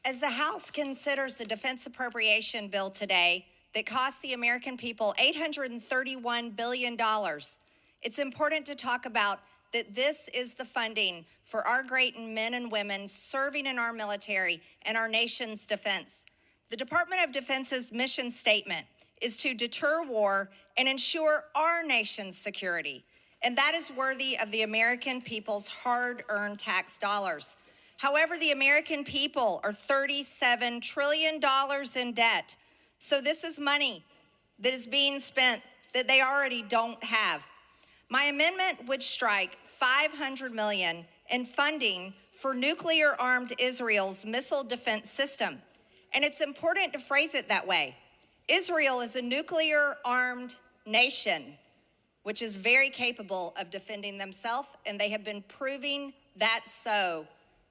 As the House considers the defense appropriation bill today that costs the American people $831 billion, it's important to talk about that this is the funding for our great men and women serving in our military and our nation's defense. The Department of Defense's mission statement is to deter war and ensure our nation's security, and that is worthy of the American people's hard-earned tax dollars. However, the American people are $37 trillion in debt, so this is money that is being spent that they already don't have. My amendment would strike $500 million in funding for nuclear-armed Israel's missile defense system. And it's important to phrase it that way. Israel is a nuclear-armed nation, which is very capable of defending themselves, and they have been proving that so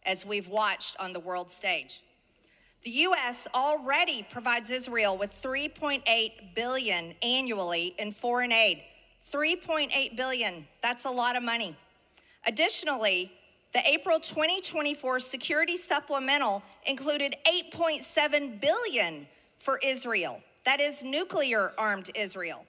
as we've watched on the world stage. The U.S. already provides Israel with $3.8 billion annually in foreign aid. $3.8 billion, that's a lot of money. Additionally, the April 2024 security supplemental included $8.7 billion for Israel. That is nuclear-armed Israel.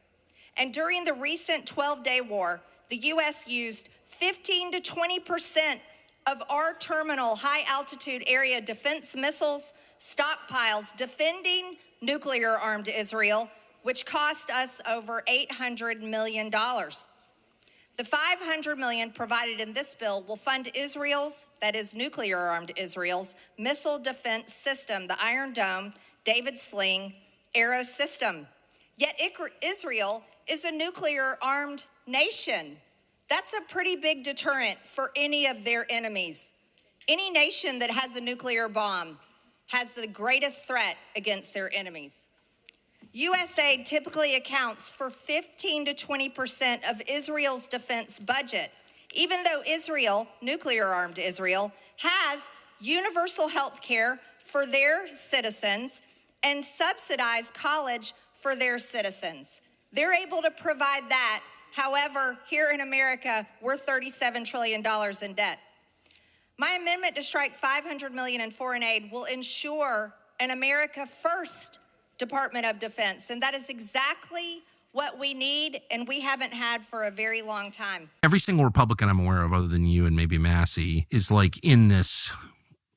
And during the recent 12-day war, the U.S. used 15 to 20% of our terminal high-altitude area defense missiles stockpiles defending nuclear-armed Israel, which cost us over $800 million. The $500 million provided in this bill will fund Israel's, that is nuclear-armed Israel's, missile defense system, the Iron Dome, David Sling, Arrow system. Yet Israel is a nuclear-armed nation. That's a pretty big deterrent for any of their enemies. Any nation that has a nuclear bomb has the greatest threat against their enemies. U.S. aid typically accounts for 15 to 20% of Israel's defense budget, even though Israel, nuclear-armed Israel, has universal health care for their citizens and subsidized college for their citizens. They're able to provide that. However, here in America, we're $37 trillion in debt. My amendment to strike $500 million in foreign aid will ensure an America First Department of Defense, and that is exactly what we need and we haven't had for a very long time. Every single Republican I'm aware of, other than you and maybe Massey, is like in this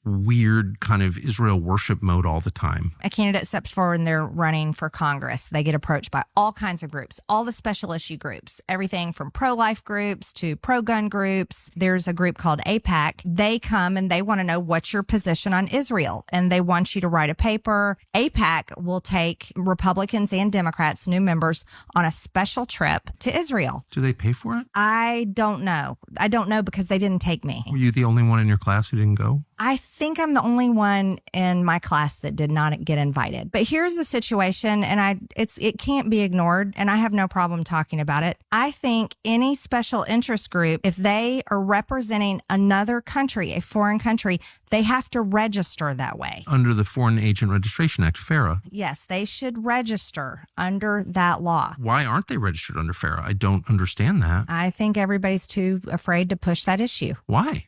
weird kind of Israel worship mode all the time. A candidate steps forward and they're running for Congress. They get approached by all kinds of groups, all the special issue groups, everything from pro-life groups to pro-gun groups. There's a group called AIPAC. They come and they want to know what's your position on Israel, and they want you to write a paper. AIPAC will take Republicans and Democrats, new members, on a special trip to Israel. Do they pay for it? I don't know. I don't know because they didn't take me. Were you the only one in your class who didn't go? I think I'm the only one in my class that did not get invited. But here's the situation, and it can't be ignored, and I have no problem talking about it. I think any special interest group, if they are representing another country, a foreign country, they have to register that way. Under the Foreign Agent Registration Act, FARA. Yes, they should register under that law. Why aren't they registered under FARA? I don't understand that. I think everybody's too afraid to push that issue. Why?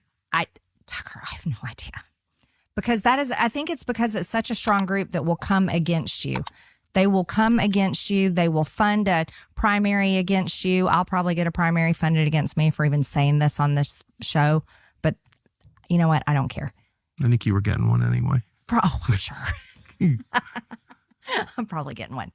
Tucker, I have no idea. Because I think it's because it's such a strong group that will come against you. They will come against you. They will fund a primary against you. I'll probably get a primary funded against me for even saying this on this show. But you know what? I don't care. I think you were getting one anyway. Oh, I'm sure. I'm probably getting one.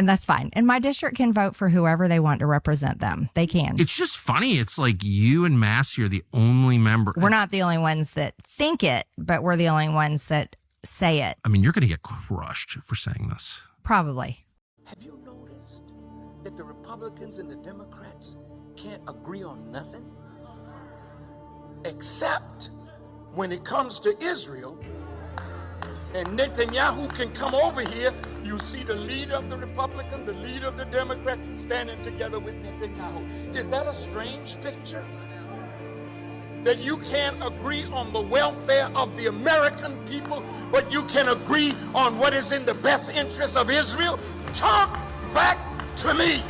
And that's fine. And my district can vote for whoever they want to represent them. They can. It's just funny. It's like you and Massey are the only member. We're not the only ones that think it, but we're the only ones that say it. I mean, you're going to get crushed for saying this. Probably. Have you noticed that the Republicans and the Democrats can't agree on nothing? Except when it comes to Israel. And Netanyahu can come over here. You see the leader of the Republican, the leader of the Democrat standing together with Netanyahu. Is that a strange picture? That you can't agree on the welfare of the American people, but you can agree on what is in the best interest of Israel? Talk back to me.